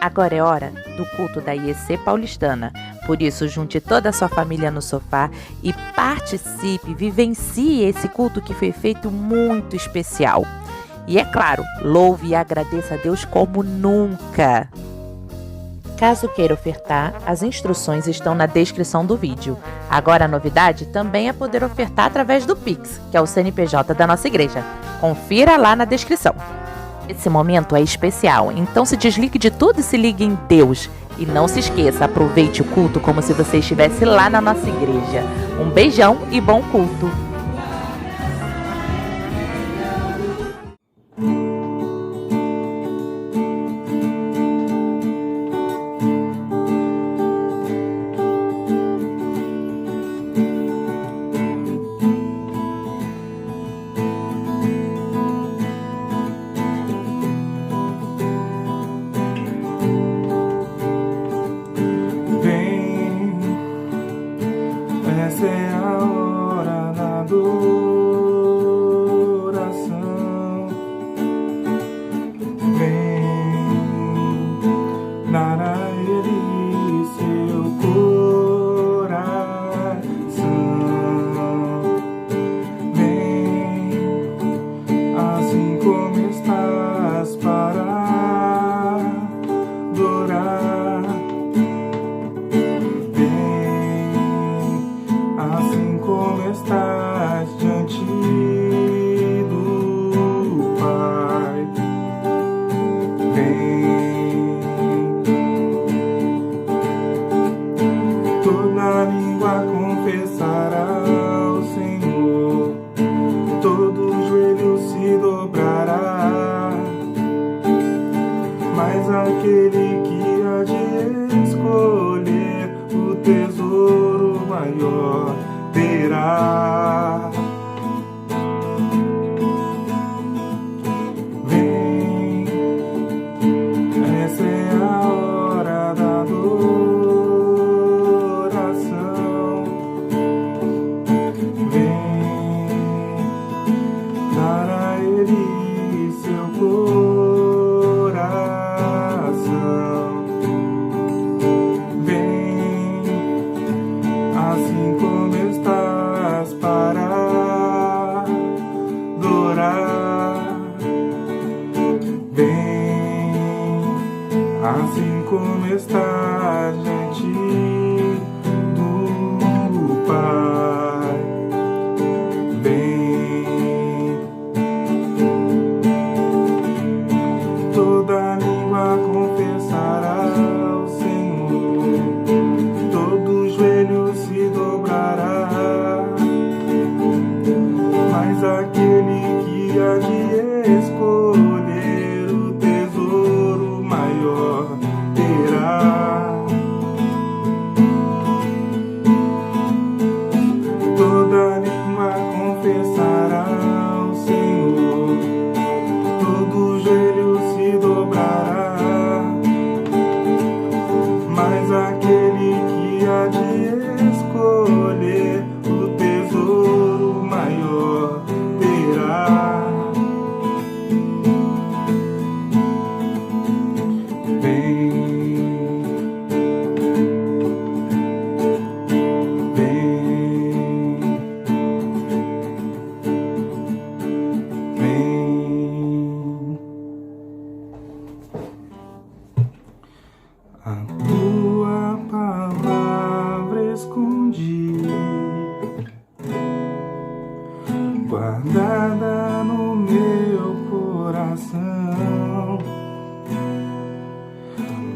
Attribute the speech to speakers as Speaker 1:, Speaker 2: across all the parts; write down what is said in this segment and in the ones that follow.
Speaker 1: Agora é hora do culto da IEC Paulistana. Por isso, junte toda a sua família no sofá e participe, vivencie esse culto que foi feito muito especial. E é claro, louve e agradeça a Deus como nunca. Caso queira ofertar, as instruções estão na descrição do vídeo. Agora a novidade também é poder ofertar através do Pix, que é o CNPJ da nossa igreja. Confira lá na descrição. Esse momento é especial, então se desligue de tudo e se ligue em Deus. E não se esqueça, aproveite o culto como se você estivesse lá na nossa igreja. Um beijão e bom culto!
Speaker 2: Essa é a hora da adoração. Vem dar a Ele seu coração. Vem assim como estás para adorar. Assim como estás diante do Pai, vem. Toda língua confessará ao Senhor, todo joelho se dobrará, mas aquele que há de escolher o tesouro maior terá. Vem, essa é a hora da adoração. Vem dar a Ele seu coração. Vem assim como estás para adorar. Vem assim como estás diante do Pai. Vem. Toda língua confessará ao Senhor, todo joelho se dobrará, mas aquele que há de escolher o tesouro maior terá. Toda língua confessará ao Senhor, todo joelho se dobrará, mas aquele que há de escolher o tesouro maior terá. Vem, vem, vem. A tua palavra escondi, guardada no meu coração,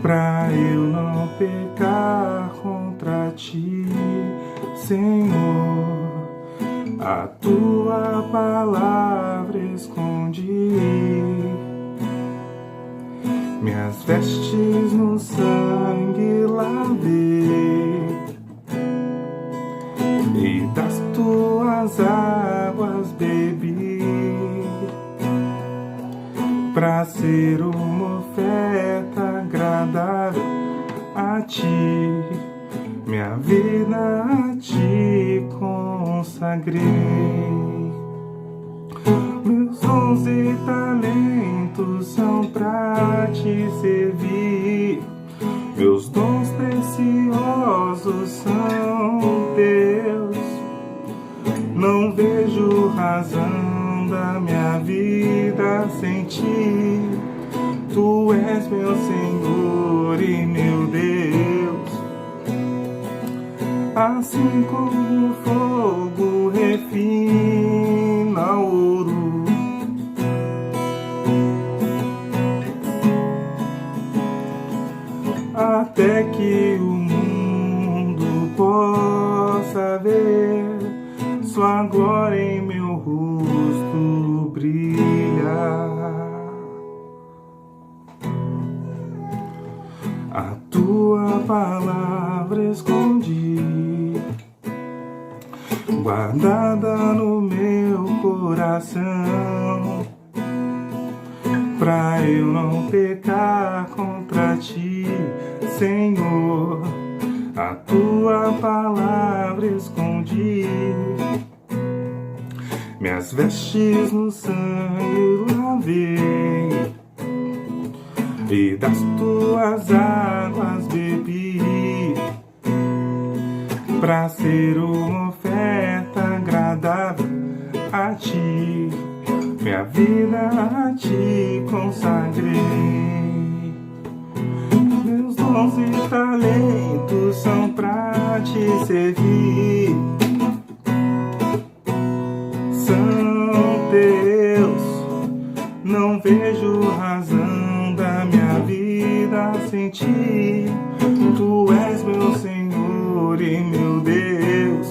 Speaker 2: pra eu não pecar contra ti, Senhor. A tua palavra escondi, minhas vestes no sangue lavei, e das tuas águas bebi, pra ser uma oferta agradável a ti, minha vida a ti consagrei. Meus 11 talentos são pra te servir, razão da minha vida sem ti. Tu és meu Senhor e meu Deus. Assim como o fogo refina o ouro, até que o mundo possa ver sua glória em meu rosto brilhar. A tua palavra escondi, guardada no meu coração, pra eu não pecar contra ti, Senhor. A tua palavra escondi, minhas vestes no sangue lavei, e das tuas águas bebi, pra ser uma oferta agradável a ti. Minha vida a ti consagrei. Meus dons e talentos são pra te servir, são teus. Não vejo razão da minha vida sem ti. Tu és meu Senhor e meu Deus.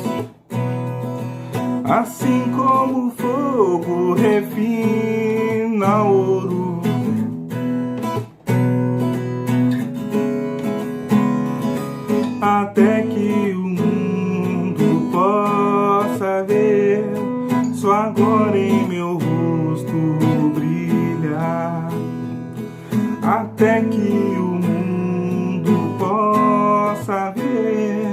Speaker 2: Assim como o fogo refina ouro, até que o mundo possa ver sua glória em meu rosto brilhar. Até que o mundo possa ver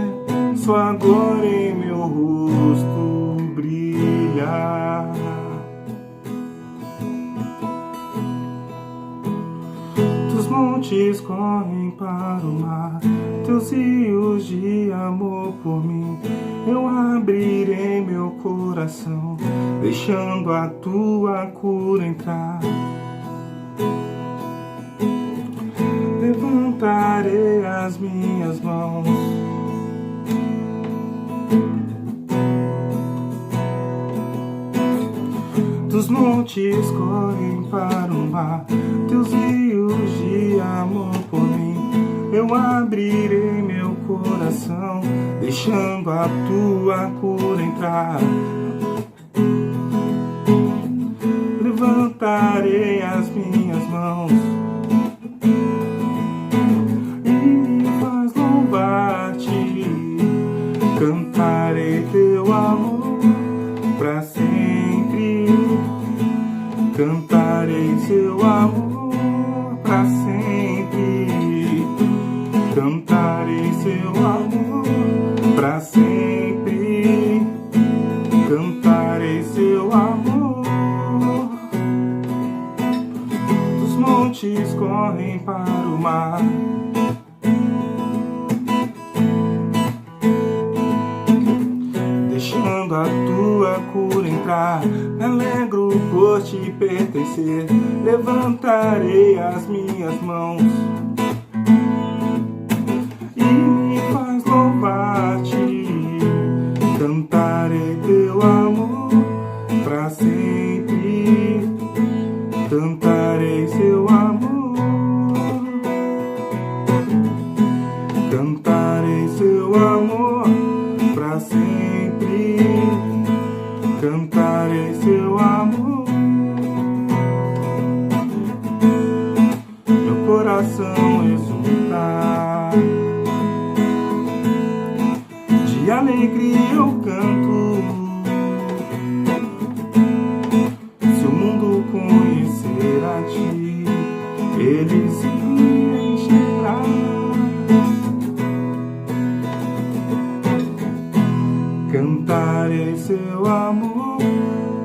Speaker 2: sua glória em meu rosto brilhar. Dos montes correm para o mar, teus rios de amor por mim. Eu abrirei meu coração, deixando a tua cura entrar. Levantarei as minhas mãos, dos montes correm para o mar, teus rios de amor por mim. Eu abrirei meu coração, deixando a tua cura entrar. Levantarei as minhas mãos e me faz louvar-te. Cantarei teu amor pra sempre. Cantarei seu amor pra sempre. Cantarei seu amor pra sempre. Cantarei seu amor. Dos montes correm para o mar, deixando a tua cura entrar. Me alegro por te pertencer. Levantarei as minhas mãos e me faz louvar-te. Cantarei teu amor pra sempre. Cantarei seu amor. Cantarei seu amor pra sempre. Cantarei seu amor. Meu coração exultar, de alegria eu canto. Se o mundo conhecer a ti, ele se encherá. Cantarei seu amor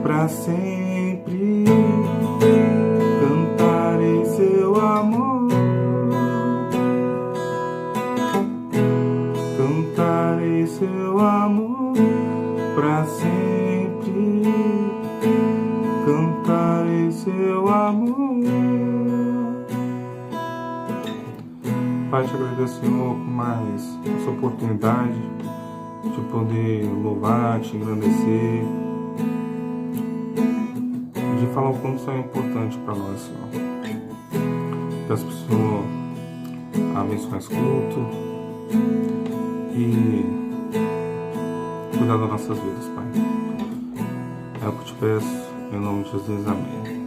Speaker 2: pra sempre. Cantarei seu amor. Cantarei seu amor pra sempre. Pai, te agradeço, Senhor, por mais essa oportunidade de poder louvar, te engrandecer, de falar o quanto isso é importante para nós, Senhor. Peço para o Senhor abençoar esse culto e cuidar das nossas vidas, Pai. É o que eu te peço, em nome de Jesus, amém.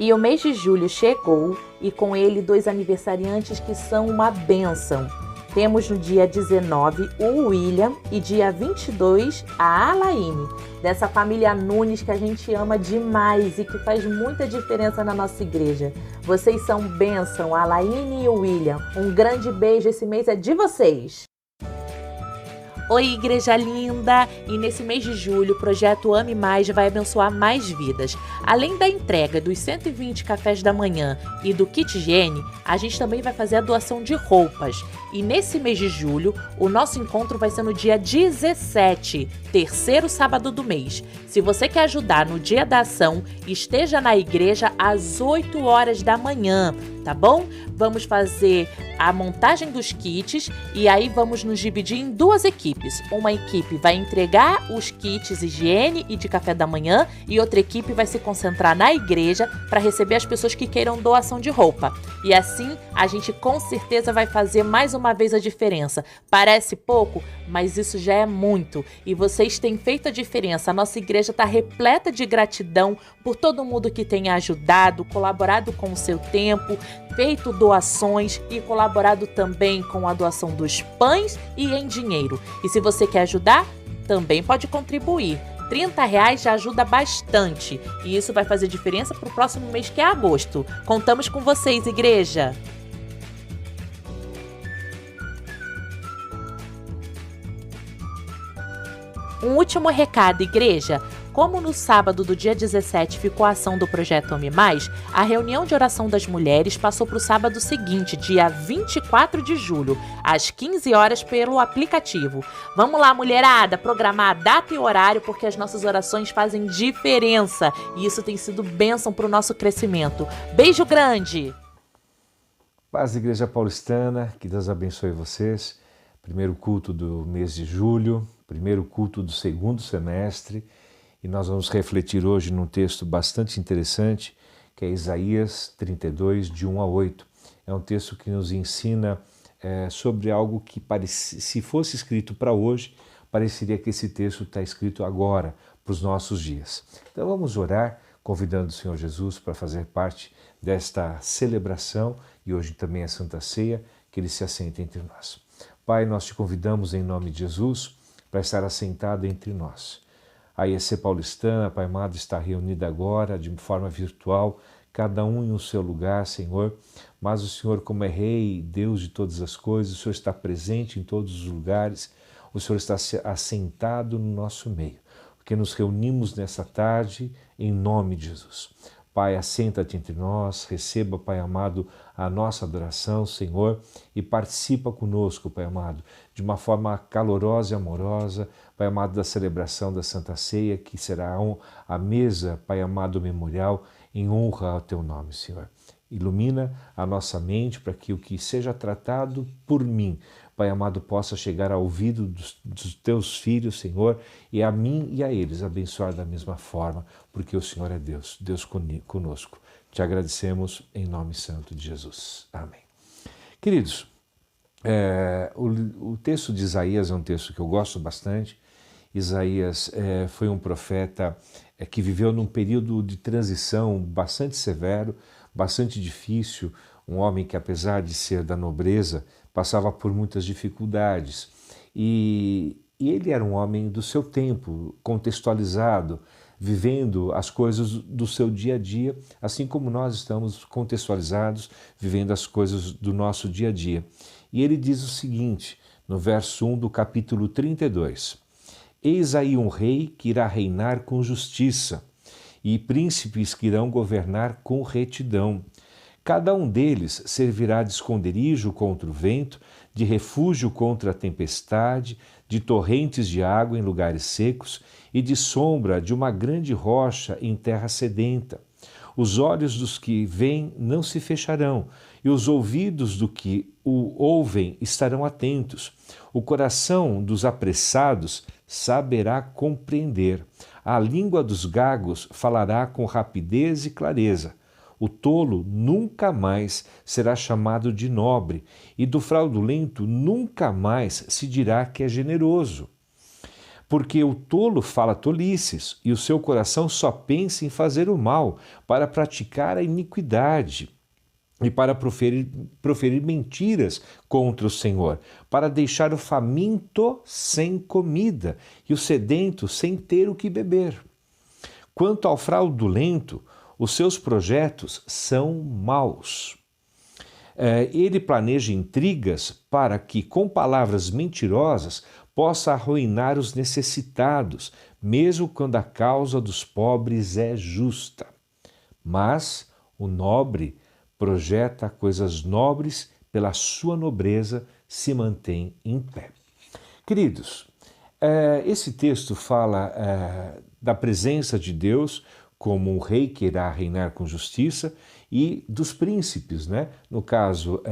Speaker 1: E o mês de julho chegou e com ele 2 aniversariantes que são uma bênção. Temos no dia 19 o William e dia 22 a Alaine, dessa família Nunes que a gente ama demais e que faz muita diferença na nossa igreja. Vocês são bênção, a Alaine e o William. Um grande beijo, esse mês é de vocês! Oi, igreja linda! E nesse mês de julho, o projeto Ame Mais vai abençoar mais vidas. Além da entrega dos 120 cafés da manhã e do kit higiene, a gente também vai fazer a doação de roupas. E nesse mês de julho, o nosso encontro vai ser no dia 17, terceiro sábado do mês. Se você quer ajudar no dia da ação, esteja na igreja às 8 horas da manhã, tá bom? Vamos fazer a montagem dos kits e aí vamos nos dividir em 2 equipes. Uma equipe vai entregar os kits higiene e de café da manhã e outra equipe vai se concentrar na igreja para receber as pessoas que queiram doação de roupa. E assim a gente com certeza vai fazer mais uma vez a diferença. Parece pouco, mas isso já é muito. E vocês têm feito a diferença. A nossa igreja está repleta de gratidão por todo mundo que tem ajudado, colaborado com o seu tempo, feito doações e colaborado também com a doação dos pães e em dinheiro. E se você quer ajudar, também pode contribuir. R$30 já ajuda bastante e isso vai fazer diferença para o próximo mês, que é agosto. Contamos com vocês, igreja! Um último recado, igreja. Como no sábado do dia 17 ficou a ação do Projeto Ame Mais, a reunião de oração das mulheres passou para o sábado seguinte, dia 24 de julho, às 15 horas pelo aplicativo. Vamos lá, mulherada, programar a data e horário, porque as nossas orações fazem diferença e isso tem sido bênção para o nosso crescimento. Beijo grande!
Speaker 3: Paz, Igreja Paulistana, que Deus abençoe vocês. Primeiro culto do mês de julho, primeiro culto do segundo semestre. E nós vamos refletir hoje num texto bastante interessante, que é Isaías 32, de 1 a 8. É um texto que nos ensina sobre algo que, se fosse escrito para hoje, pareceria que esse texto está escrito agora, para os nossos dias. Então vamos orar, convidando o Senhor Jesus para fazer parte desta celebração, e hoje também a Santa Ceia, que Ele se assente entre nós. Pai, nós te convidamos em nome de Jesus para estar assentado entre nós. A IEC Paulistana, Pai amado, está reunida agora de forma virtual, cada um em um seu lugar, Senhor, mas o Senhor, como é Rei, Deus de todas as coisas, o Senhor está presente em todos os lugares, o Senhor está assentado no nosso meio, porque nos reunimos nessa tarde em nome de Jesus. Pai, assenta-te entre nós, receba, Pai amado, a nossa adoração, Senhor, e participa conosco, Pai amado, de uma forma calorosa e amorosa, Pai amado, da celebração da Santa Ceia, que será a mesa, Pai amado, memorial, em honra ao Teu nome, Senhor. Ilumina a nossa mente para que o que seja tratado por mim, Pai amado, possa chegar ao ouvido dos Teus filhos, Senhor, e a mim e a eles abençoar da mesma forma, porque o Senhor é Deus, Deus conosco. Te agradecemos em nome santo de Jesus. Amém. Queridos, o texto de Isaías é um texto que eu gosto bastante. Isaías foi um profeta que viveu num período de transição bastante severo, bastante difícil, um homem que, apesar de ser da nobreza, passava por muitas dificuldades. E ele era um homem do seu tempo, contextualizado, vivendo as coisas do seu dia a dia, assim como nós estamos contextualizados, vivendo as coisas do nosso dia a dia. E ele diz o seguinte, no verso 1 do capítulo 32, Eis aí um rei que irá reinar com justiça, e príncipes que irão governar com retidão. Cada um deles servirá de esconderijo contra o vento, de refúgio contra a tempestade, de torrentes de água em lugares secos e de sombra de uma grande rocha em terra sedenta. Os olhos dos que veem não se fecharão, e os ouvidos do que o ouvem estarão atentos. O coração dos apressados saberá compreender. A língua dos gagos falará com rapidez e clareza. O tolo nunca mais será chamado de nobre, e do fraudulento nunca mais se dirá que é generoso. Porque o tolo fala tolices, e o seu coração só pensa em fazer o mal, para praticar a iniquidade e para proferir mentiras contra o Senhor, para deixar o faminto sem comida e o sedento sem ter o que beber. Quanto ao fraudulento, os seus projetos são maus. Ele planeja intrigas para que, com palavras mentirosas, possa arruinar os necessitados, mesmo quando a causa dos pobres é justa. Mas o nobre projeta coisas nobres, pela sua nobreza se mantém em pé. Queridos, esse texto fala da presença de Deus como um rei que irá reinar com justiça e dos príncipes, né? No caso,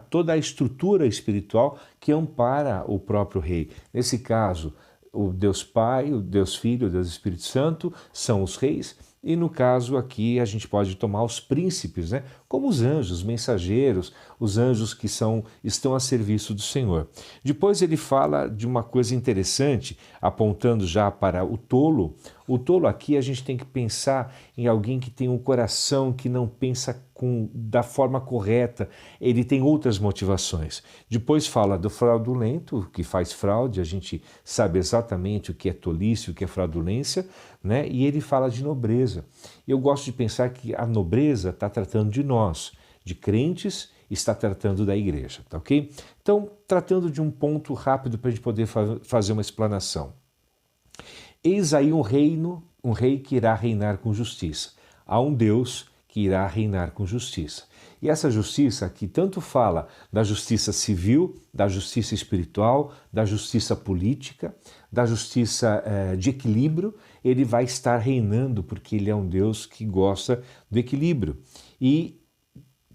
Speaker 3: toda a estrutura espiritual que ampara o próprio rei. Nesse caso, o Deus Pai, o Deus Filho, o Deus Espírito Santo são os reis. E no caso aqui a gente pode tomar os príncipes, né? Como os anjos, mensageiros, os anjos que estão a serviço do Senhor. Depois ele fala de uma coisa interessante, apontando já para o tolo. O tolo aqui a gente tem que pensar em alguém que tem um coração que não pensa da forma correta, ele tem outras motivações. Depois fala do fraudulento, que faz fraude, a gente sabe exatamente o que é tolice, o que é fraudulência, né? E ele fala de nobreza. Eu gosto de pensar que a nobreza está tratando de nós, de crentes, está tratando da igreja, tá ok? Então, tratando de um ponto rápido para a gente poder fazer uma explanação. Eis aí um rei que irá reinar com justiça. Há um Deus que irá reinar com justiça. E essa justiça aqui tanto fala da justiça civil, da justiça espiritual, da justiça política, da justiça de equilíbrio. Ele vai estar reinando porque ele é um Deus que gosta do equilíbrio. E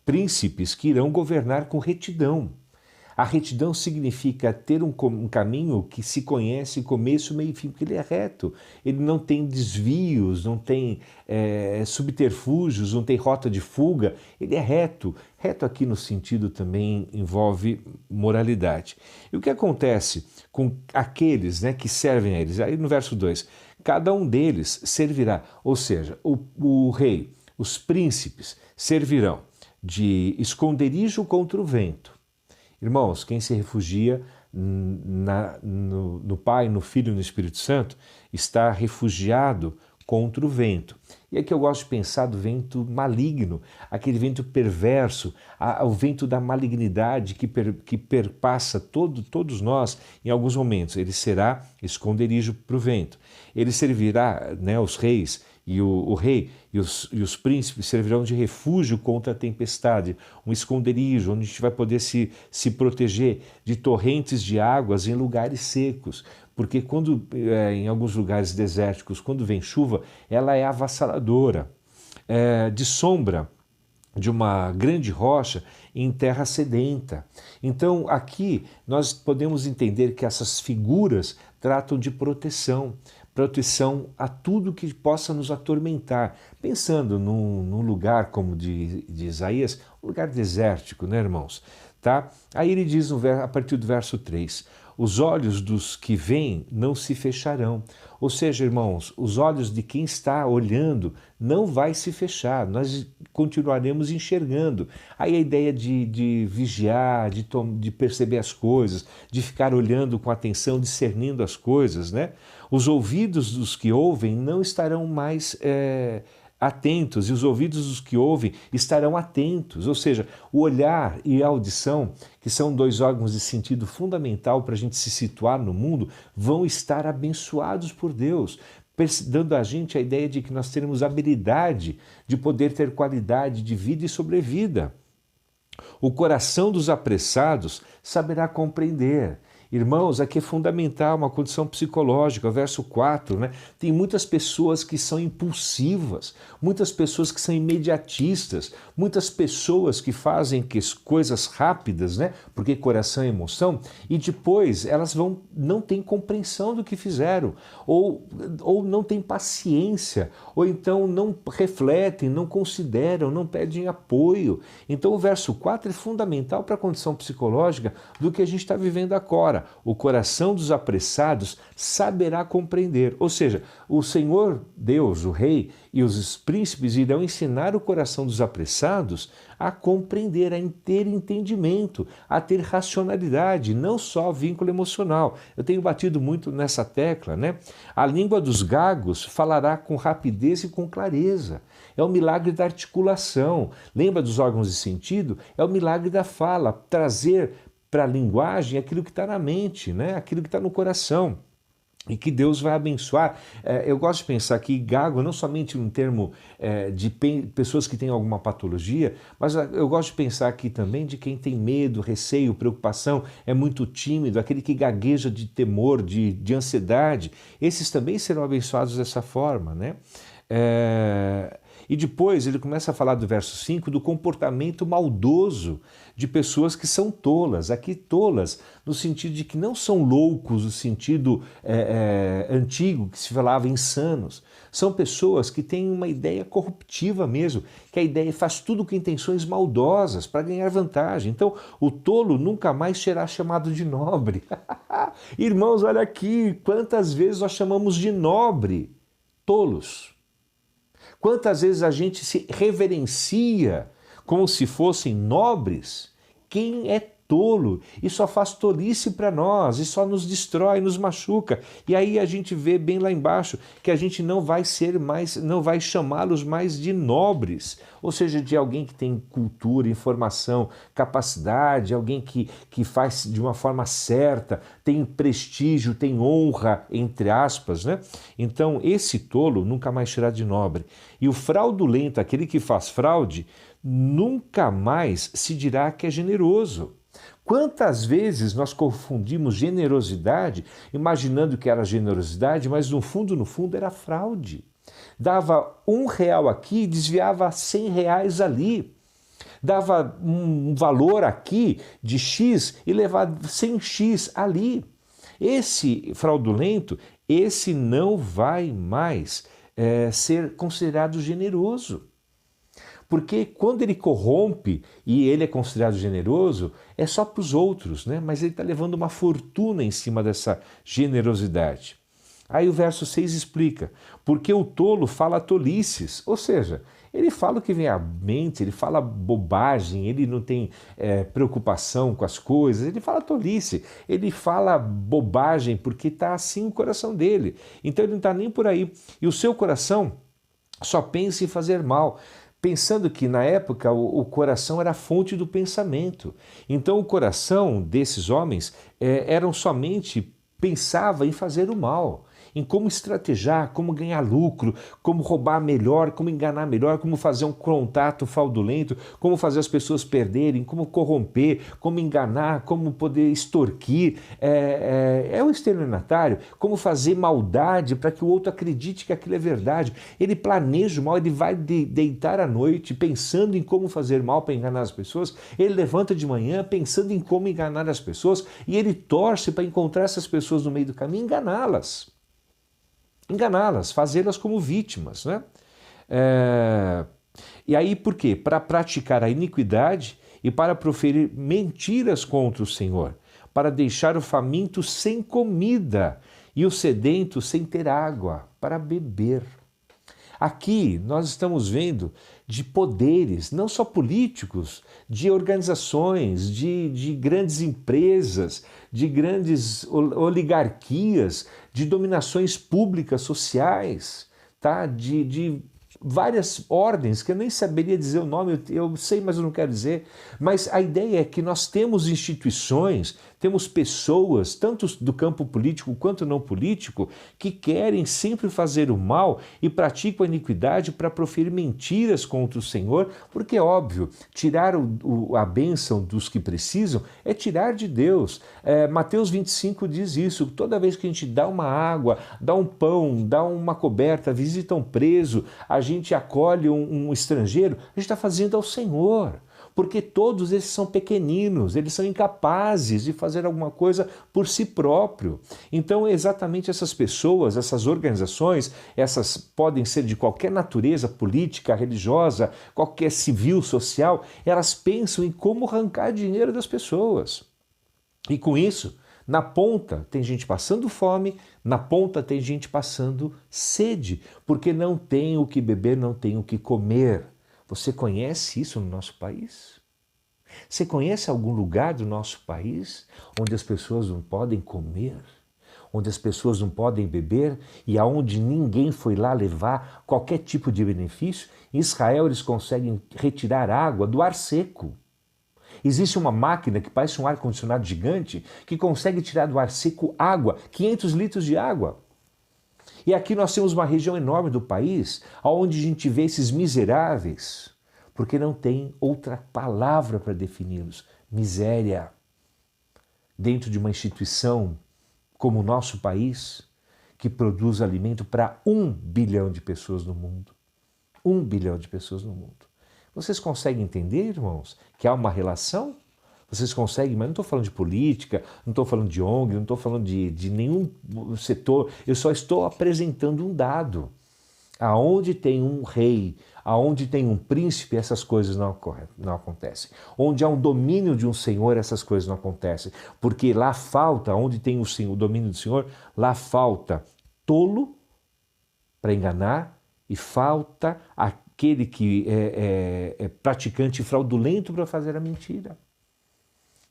Speaker 3: príncipes que irão governar com retidão. A retidão significa ter um caminho que se conhece começo, meio e fim, porque ele é reto. Ele não tem desvios, não tem subterfúgios, não tem rota de fuga. Ele é reto. Reto aqui no sentido também envolve moralidade. E o que acontece com aqueles, né, que servem a eles? Aí no verso 2, cada um deles servirá, ou seja, o rei, os príncipes servirão de esconderijo contra o vento. Irmãos, quem se refugia no Pai, no Filho e no Espírito Santo está refugiado contra o vento. E aqui eu gosto de pensar do vento maligno, aquele vento perverso, o vento da malignidade que perpassa todos nós em alguns momentos. Ele será esconderijo para o vento. Ele servirá, né, os reis, e o rei e os príncipes servirão de refúgio contra a tempestade, um esconderijo onde a gente vai poder se proteger de torrentes de águas em lugares secos, porque quando em alguns lugares desérticos, quando vem chuva, ela é avassaladora, de sombra de uma grande rocha em terra sedenta. Então aqui nós podemos entender que essas figuras tratam de proteção a tudo que possa nos atormentar. Pensando num lugar como de Isaías, um lugar desértico, né, irmãos? Tá? Aí ele diz a partir do verso 3, os olhos dos que veem não se fecharão. Ou seja, irmãos, os olhos de quem está olhando não vai se fechar, nós continuaremos enxergando. Aí a ideia de vigiar, de perceber as coisas, de ficar olhando com atenção, discernindo as coisas, né? Os ouvidos dos que ouvem não estarão mais atentos, e os ouvidos dos que ouvem estarão atentos. Ou seja, o olhar e a audição, que são dois órgãos de sentido fundamental para a gente se situar no mundo, vão estar abençoados por Deus, dando a gente a ideia de que nós teremos habilidade de poder ter qualidade de vida e sobrevida. O coração dos apressados saberá compreender. Irmãos, aqui é fundamental uma condição psicológica, verso 4, né? Tem muitas pessoas que são impulsivas, muitas pessoas que são imediatistas, muitas pessoas que fazem coisas rápidas, né? Porque coração é emoção, e depois elas não têm compreensão do que fizeram, ou não têm paciência, ou então não refletem, não consideram, não pedem apoio. Então o verso 4 é fundamental para a condição psicológica do que a gente está vivendo agora. O coração dos apressados saberá compreender. Ou seja, o Senhor Deus, o Rei e os príncipes irão ensinar o coração dos apressados a compreender, a ter entendimento, a ter racionalidade, não só vínculo emocional. Eu tenho batido muito nessa tecla, né? A língua dos gagos falará com rapidez e com clareza. É o milagre da articulação. Lembra dos órgãos de sentido? É o milagre da fala, trazer para a linguagem aquilo que está na mente, né? Aquilo que está no coração. E que Deus vai abençoar. Eu gosto de pensar que gago, não somente um termo de pessoas que têm alguma patologia, mas eu gosto de pensar aqui também de quem tem medo, receio, preocupação, é muito tímido, aquele que gagueja de temor, de ansiedade. Esses também serão abençoados dessa forma, né? E depois ele começa a falar do verso 5 do comportamento maldoso de pessoas que são tolas. Aqui tolas no sentido de que não são loucos, no sentido antigo que se falava insanos. São pessoas que têm uma ideia corruptiva mesmo, que a ideia faz tudo com intenções maldosas para ganhar vantagem. Então o tolo nunca mais será chamado de nobre. Irmãos, olha aqui, quantas vezes nós chamamos de nobre tolos. Quantas vezes a gente se reverencia como se fossem nobres? Quem é tolo e só faz tolice para nós, e só nos destrói, nos machuca. E aí a gente vê bem lá embaixo que a gente não vai chamá-los mais de nobres, ou seja, de alguém que tem cultura, informação, capacidade, alguém que faz de uma forma certa, tem prestígio, tem honra, entre aspas, né? Então esse tolo nunca mais será de nobre. E o fraudulento, aquele que faz fraude, nunca mais se dirá que é generoso. Quantas vezes nós confundimos generosidade, imaginando que era generosidade, mas no fundo era fraude. Dava R$1 aqui e desviava R$100 ali. Dava um valor aqui de X e levava 100X ali. Esse fraudulento, esse não vai mais ser considerado generoso. Porque quando ele corrompe e ele é considerado generoso, é só para os outros, né? Mas ele está levando uma fortuna em cima dessa generosidade. Aí o verso 6 explica, porque o tolo fala tolices, ou seja, ele fala o que vem à mente, ele fala bobagem, ele não tem preocupação com as coisas, ele fala tolice, ele fala bobagem porque está assim o coração dele. Então ele não está nem por aí. E o seu coração só pensa em fazer mal, pensando que na época o coração era a fonte do pensamento. Então o coração desses homens pensava em fazer o mal, em como estrategiar, como ganhar lucro, como roubar melhor, como enganar melhor, como fazer um contato fraudulento, como fazer as pessoas perderem, como corromper, como enganar, como poder extorquir, o estelionatário, como fazer maldade para que o outro acredite que aquilo é verdade. Ele planeja o mal, ele vai deitar à noite pensando em como fazer mal para enganar as pessoas, ele levanta de manhã pensando em como enganar as pessoas e ele torce para encontrar essas pessoas no meio do caminho e enganá-las, fazê-las como vítimas, né? E aí por quê? Para praticar a iniquidade e para proferir mentiras contra o Senhor, para deixar o faminto sem comida e o sedento sem ter água para beber. Aqui nós estamos vendo de poderes, não só políticos, de organizações, de grandes empresas, de grandes oligarquias, de dominações públicas, sociais, tá? de várias ordens, que eu nem saberia dizer o nome, eu sei, mas eu não quero dizer. Mas a ideia é que nós temos instituições, Temos pessoas, tanto do campo político quanto não político, que querem sempre fazer o mal e praticam a iniquidade para proferir mentiras contra o Senhor, porque é óbvio, tirar a bênção dos que precisam é tirar de Deus. Mateus 25 diz isso, toda vez que a gente dá uma água, dá um pão, dá uma coberta, visita um preso, a gente acolhe um estrangeiro, a gente está fazendo ao Senhor. Porque todos esses são pequeninos, eles são incapazes de fazer alguma coisa por si próprio. Então, exatamente essas pessoas, essas organizações, essas podem ser de qualquer natureza, política, religiosa, qualquer civil, social, elas pensam em como arrancar dinheiro das pessoas. E com isso, na ponta tem gente passando fome, na ponta tem gente passando sede, porque não tem o que beber, não tem o que comer. Você conhece isso no nosso país? Você conhece algum lugar do nosso país onde as pessoas não podem comer, onde as pessoas não podem beber e aonde ninguém foi lá levar qualquer tipo de benefício? Em Israel eles conseguem retirar água do ar seco. Existe uma máquina que parece um ar-condicionado gigante que consegue tirar do ar seco água, 500 litros de água. E aqui nós temos uma região enorme do país onde a gente vê esses miseráveis, porque não tem outra palavra para defini-los. Miséria. Dentro de uma instituição como o nosso país, que produz alimento para 1 bilhão de pessoas no mundo. 1 bilhão de pessoas no mundo. Vocês conseguem entender, irmãos, que há uma relação? Vocês conseguem, mas não estou falando de política, não estou falando de ONG, não estou falando de nenhum setor, eu só estou apresentando um dado. Aonde tem um rei, aonde tem um príncipe, essas coisas não acontecem. Onde há um domínio de um senhor, essas coisas não acontecem. Porque lá falta, onde tem o domínio do senhor, lá falta tolo para enganar e falta aquele que é praticante fraudulento para fazer a mentira.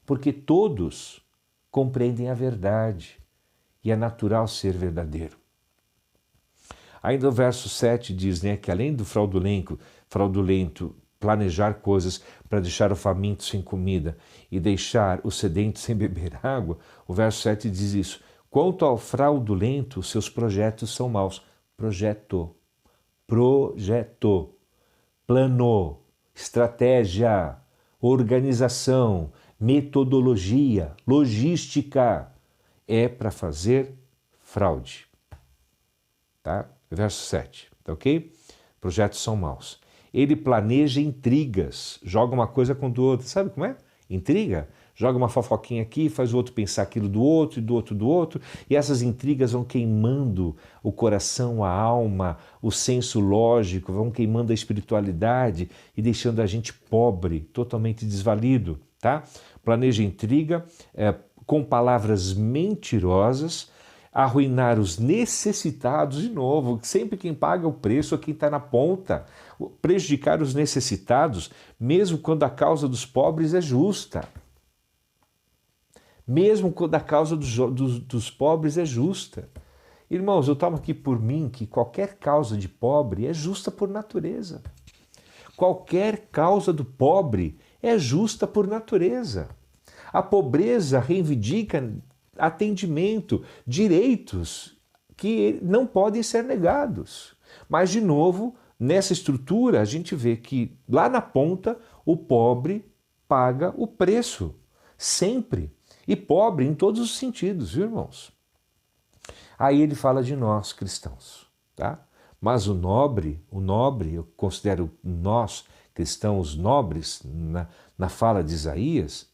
Speaker 3: Porque todos compreendem a verdade e é natural ser verdadeiro. Ainda o verso 7 diz, que além do fraudulento planejar coisas para deixar o faminto sem comida e deixar o sedento sem beber água, o verso 7 diz isso. Quanto ao fraudulento, seus projetos são maus. Projetou, planou, estratégia, organização, metodologia, logística, é para fazer fraude. Tá? Verso 7, tá ok? Projetos são maus. Ele planeja intrigas, joga uma coisa contra o outro. Sabe como é? Intriga? Joga uma fofoquinha aqui, faz o outro pensar aquilo do outro, e do outro, do outro, e essas intrigas vão queimando o coração, a alma, o senso lógico, vão queimando a espiritualidade e deixando a gente pobre, totalmente desvalido, tá? Planeja intriga com palavras mentirosas, arruinar os necessitados, de novo, sempre quem paga o preço é quem está na ponta, prejudicar os necessitados, mesmo quando a causa dos pobres é justa. Mesmo quando a causa dos pobres é justa. Irmãos, eu tomo aqui por mim que qualquer causa de pobre é justa por natureza. Qualquer causa do pobre é justa por natureza. A pobreza reivindica atendimento, direitos que não podem ser negados. Mas, de novo, nessa estrutura, a gente vê que lá na ponta o pobre paga o preço, sempre. E pobre em todos os sentidos, viu, irmãos? Aí ele fala de nós, cristãos, tá? Mas o nobre, eu considero nós, cristãos nobres, na fala de Isaías,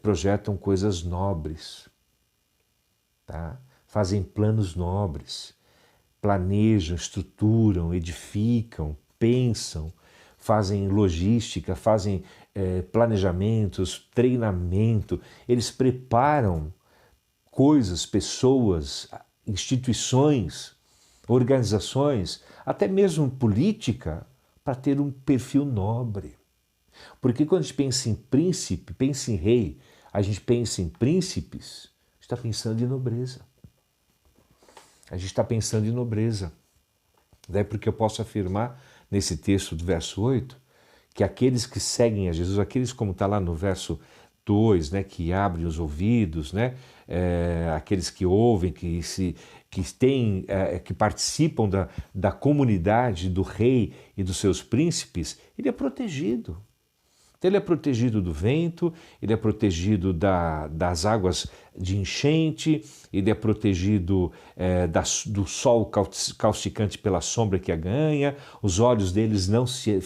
Speaker 3: projetam coisas nobres, tá? Fazem planos nobres, planejam, estruturam, edificam, pensam, fazem logística, fazem planejamentos, treinamento, eles preparam coisas, pessoas, instituições, organizações, até mesmo política, para ter um perfil nobre. Porque quando a gente pensa em príncipe, pensa em rei, a gente pensa em príncipes, a gente está pensando em nobreza. A gente está pensando em nobreza. Daí porque eu posso afirmar, nesse texto do verso 8, que aqueles que seguem a Jesus, aqueles como está lá no verso 2, né, que abrem os ouvidos, né, aqueles que ouvem, que participam da comunidade do rei e dos seus príncipes, ele é protegido. Então, ele é protegido do vento, ele é protegido das águas de enchente, ele é protegido do sol causticante pela sombra que a ganha, os olhos deles não se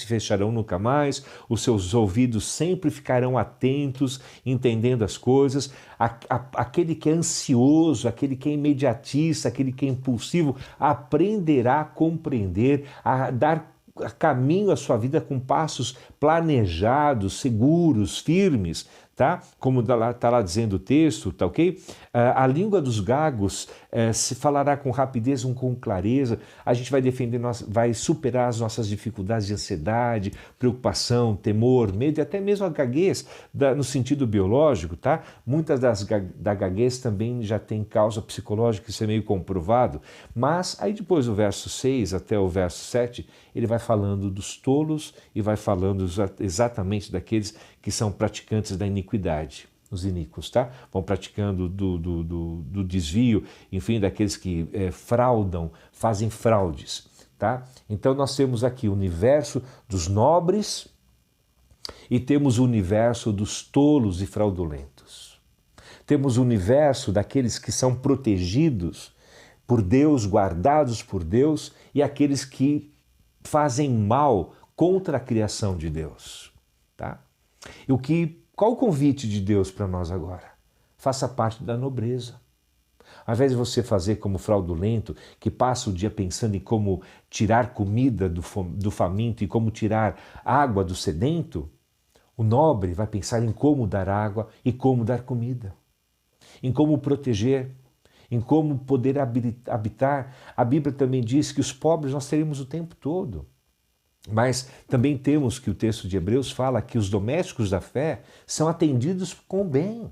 Speaker 3: fecharão nunca mais, os seus ouvidos sempre ficarão atentos, entendendo as coisas. Aquele que é ansioso, aquele que é imediatista, aquele que é impulsivo, aprenderá a compreender, a dar caminho à sua vida com passos planejados, seguros, firmes, tá? Como está lá dizendo o texto, tá ok? A língua dos gagos se falará com rapidez, com clareza. A gente vai defender, vai superar as nossas dificuldades de ansiedade, preocupação, temor, medo e até mesmo a gaguez no sentido biológico, tá? Muitas da gaguez também já tem causa psicológica, isso é meio comprovado. Mas aí depois do verso 6 até o verso 7, ele vai falando dos tolos e vai falando exatamente daqueles que são praticantes da iniquidade, os iníquos, tá? Vão praticando do desvio, enfim, daqueles que fraudam, fazem fraudes, tá? Então nós temos aqui o universo dos nobres e temos o universo dos tolos e fraudulentos. Temos o universo daqueles que são protegidos por Deus, guardados por Deus, e aqueles que fazem mal contra a criação de Deus, tá? Qual o convite de Deus para nós agora? Faça parte da nobreza. Ao invés de você fazer como fraudulento, que passa o dia pensando em como tirar comida do faminto e como tirar água do sedento, o nobre vai pensar em como dar água e como dar comida, em como proteger, em como poder habitar. A Bíblia também diz que os pobres nós teremos o tempo todo. Mas também temos que o texto de Hebreus fala que os domésticos da fé são atendidos com bem.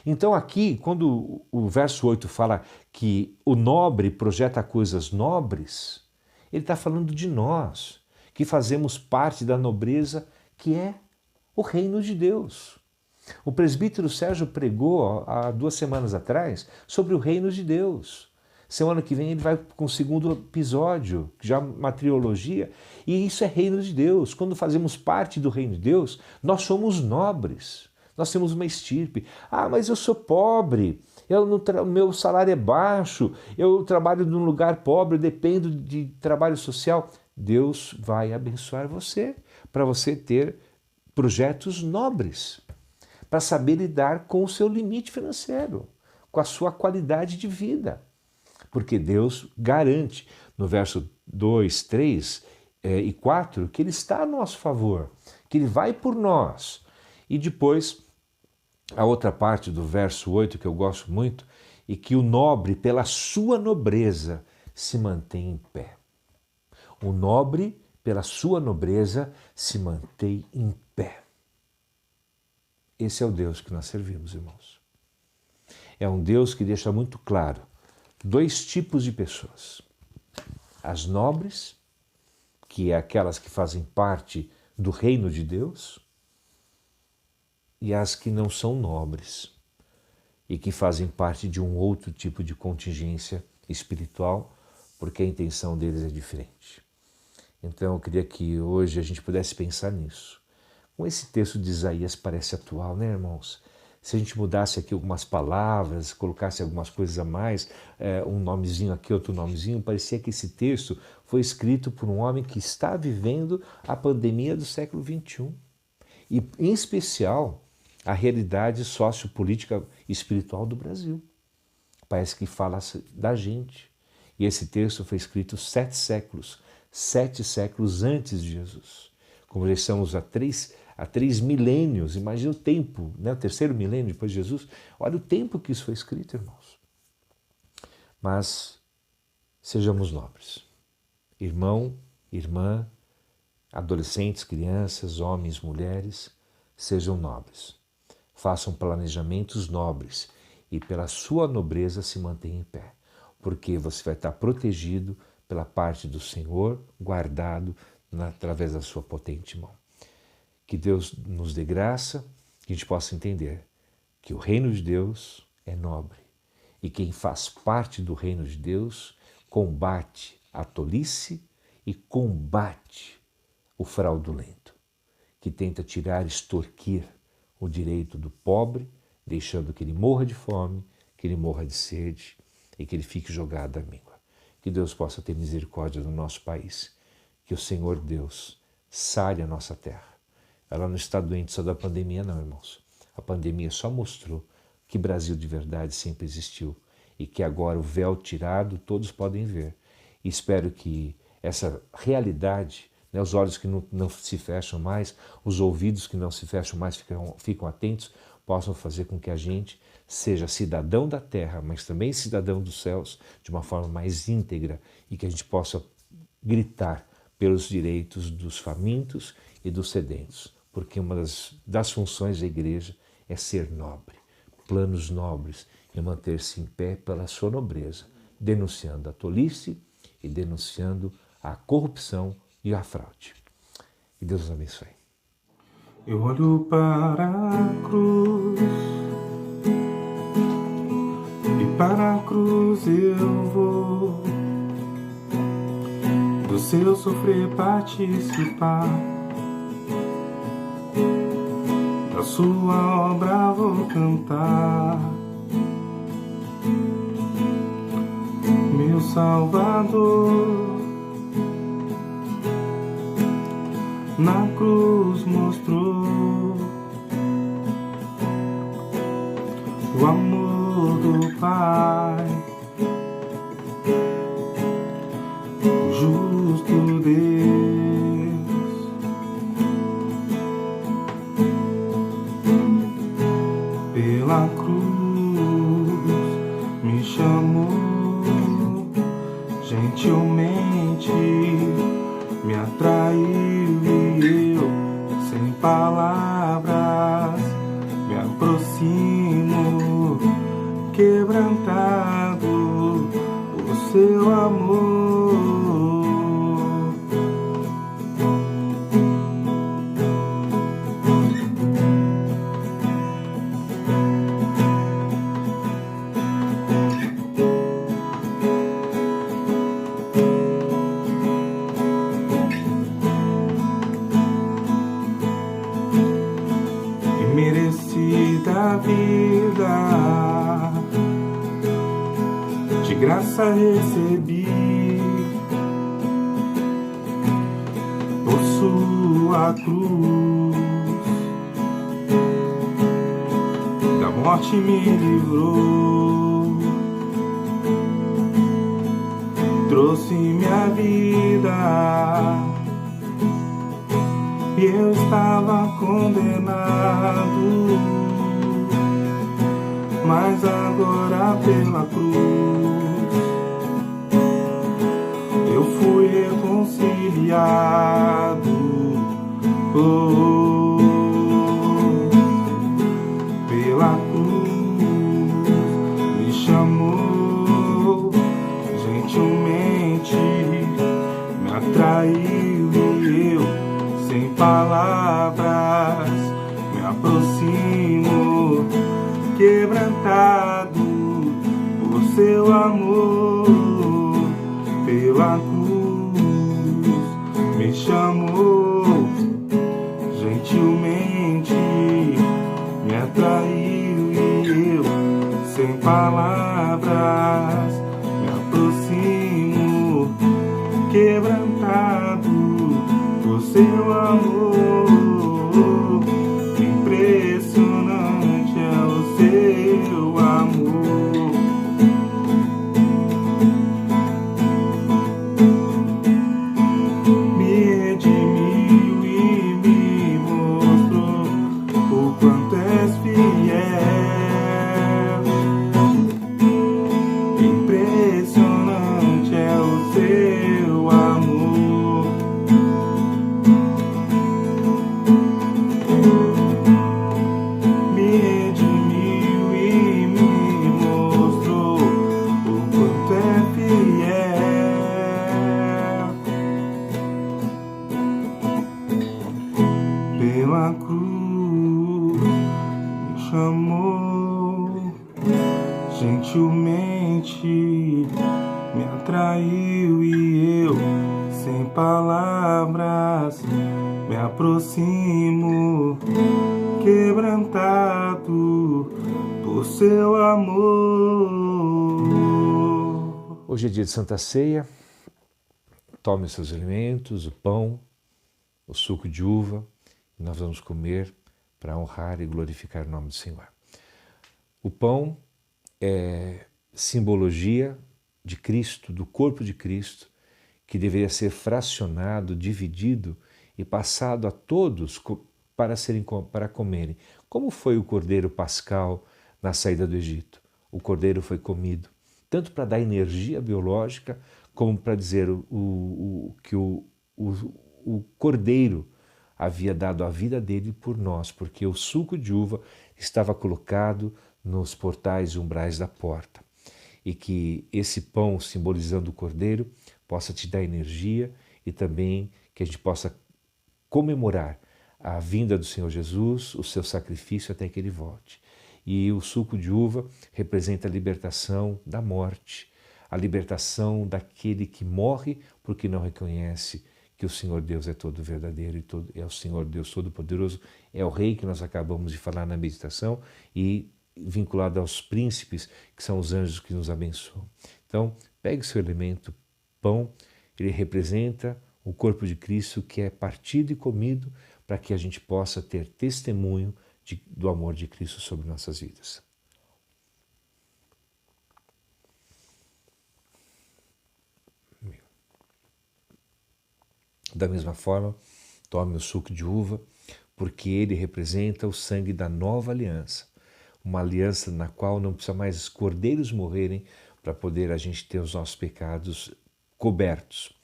Speaker 3: Então aqui, quando o verso 8 fala que o nobre projeta coisas nobres, ele está falando de nós, que fazemos parte da nobreza que é o reino de Deus. O presbítero Sérgio pregou há 2 semanas atrás sobre o reino de Deus. Semana que vem ele vai com o 2º episódio, já uma trilogia, e isso é reino de Deus. Quando fazemos parte do reino de Deus, nós somos nobres, nós temos uma estirpe. Ah, mas eu sou pobre, meu salário é baixo, eu trabalho num lugar pobre, eu dependo de trabalho social. Deus vai abençoar você, para você ter projetos nobres, para saber lidar com o seu limite financeiro, com a sua qualidade de vida. Porque Deus garante no verso 2, 3 e 4 que Ele está a nosso favor, que Ele vai por nós. E depois, a outra parte do verso 8 que eu gosto muito, e que o nobre, pela sua nobreza, se mantém em pé. O nobre, pela sua nobreza, se mantém em pé. Esse é o Deus que nós servimos, irmãos. É um Deus que deixa muito claro 2 tipos de pessoas. As nobres, que é aquelas que fazem parte do reino de Deus, e as que não são nobres e que fazem parte de um outro tipo de contingência espiritual, porque a intenção deles é diferente. Então eu queria que hoje a gente pudesse pensar nisso. Com esse texto de Isaías parece atual, né, irmãos? Se a gente mudasse aqui algumas palavras, colocasse algumas coisas a mais, um nomezinho aqui, outro nomezinho, parecia que esse texto foi escrito por um homem que está vivendo a pandemia do século XXI. E, em especial, a realidade sociopolítica e espiritual do Brasil. Parece que fala da gente. E esse texto foi escrito 7 séculos antes de Jesus. Como já estamos há 3 milênios, imagina o tempo, né? O 3º milênio depois de Jesus. Olha o tempo que isso foi escrito, irmãos. Mas sejamos nobres. Irmão, irmã, adolescentes, crianças, homens, mulheres, sejam nobres. Façam planejamentos nobres e pela sua nobreza se mantenham em pé, porque você vai estar protegido pela parte do Senhor, guardado através da sua potente mão. Que Deus nos dê graça que a gente possa entender que o reino de Deus é nobre e quem faz parte do reino de Deus combate a tolice e combate o fraudulento, que tenta tirar, extorquir o direito do pobre, deixando que ele morra de fome, que ele morra de sede e que ele fique jogado à míngua. Que Deus possa ter misericórdia no nosso país, que o Senhor Deus sare a nossa terra. Ela não está doente só da pandemia não, irmãos. A pandemia só mostrou que Brasil de verdade sempre existiu e que agora o véu tirado todos podem ver. E espero que essa realidade, os olhos que não se fecham mais, os ouvidos que não se fecham mais, ficam atentos, possam fazer com que a gente seja cidadão da terra, mas também cidadão dos céus, de uma forma mais íntegra e que a gente possa gritar pelos direitos dos famintos e dos sedentos, porque uma das funções da igreja é ser nobre, planos nobres e manter-se em pé pela sua nobreza, denunciando a tolice e denunciando a corrupção e a fraude. Que Deus nos abençoe.
Speaker 2: Eu olho para a cruz e para a cruz eu vou, do seu sofrer participar, da sua obra vou cantar. Meu Salvador na cruz mostrou o amor do Pai, o justo Deus. Pela cruz me chamou, gentilmente me atraiu. Sem palavras me aproximo, quebrantado o seu amor. Merecida vida, de graça recebi, por sua cruz, da morte me livrou, trouxe minha vida. E eu estava condenado, mas agora pela cruz eu fui reconciliado. Pela cruz me chamou, gentilmente me atraiu e eu, sem palavras, me aproximo, quebrantado por seu amor. Pela cruz me chamou, gentilmente me atraiu e eu, sem palavras, me aproximo, quebrantado por seu amor. Impressionante é o seu amor. Me redimiu e me mostrou o quanto és fiel. Impressionante é o seu amor. gentilmente me atraiu e eu, sem palavras, me aproximo, quebrantado por seu amor.
Speaker 3: Hoje é dia de Santa Ceia. Tome os seus alimentos, o pão, o suco de uva, e nós vamos comer para honrar e glorificar o nome do Senhor. O pão é simbologia de Cristo, do corpo de Cristo, que deveria ser fracionado, dividido e passado a todos para comerem. Como foi o cordeiro pascal na saída do Egito? O cordeiro foi comido, tanto para dar energia biológica, como para dizer que o cordeiro havia dado a vida dele por nós, porque o suco de uva estava colocado nos portais e umbrais da porta. E que esse pão, simbolizando o cordeiro, possa te dar energia e também que a gente possa comemorar a vinda do Senhor Jesus, o seu sacrifício até que ele volte. E o suco de uva representa a libertação da morte, a libertação daquele que morre porque não reconhece que o Senhor Deus é todo verdadeiro e é o Senhor Deus Todo-Poderoso, é o Rei que nós acabamos de falar na meditação e vinculado aos príncipes, que são os anjos que nos abençoam. Então, pegue seu elemento, pão, ele representa o corpo de Cristo que é partido e comido para que a gente possa ter testemunho do amor de Cristo sobre nossas vidas. Da mesma forma, tome o suco de uva, porque ele representa o sangue da nova aliança, uma aliança na qual não precisa mais os cordeiros morrerem para poder a gente ter os nossos pecados cobertos.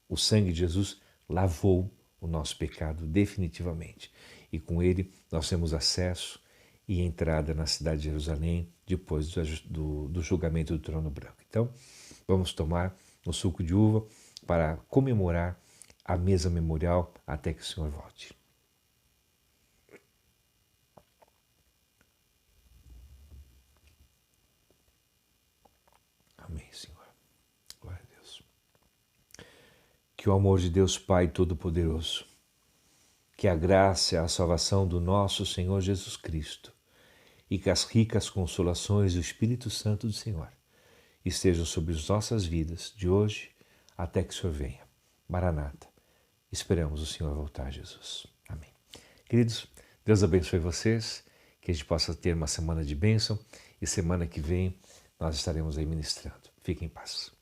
Speaker 3: O sangue de Jesus lavou o nosso pecado definitivamente e com ele nós temos acesso e entrada na cidade de Jerusalém depois do julgamento do trono branco. Então, vamos tomar o suco de uva para comemorar a mesa memorial até que o Senhor volte. Amém, Senhor. Glória a Deus. Que o amor de Deus Pai Todo-Poderoso, que a graça e a salvação do nosso Senhor Jesus Cristo e que as ricas consolações do Espírito Santo do Senhor estejam sobre as nossas vidas de hoje até que o Senhor venha. Maranata. Esperamos o Senhor voltar, Jesus. Amém. Queridos, Deus abençoe vocês, que a gente possa ter uma semana de bênção e semana que vem nós estaremos aí ministrando. Fiquem em paz.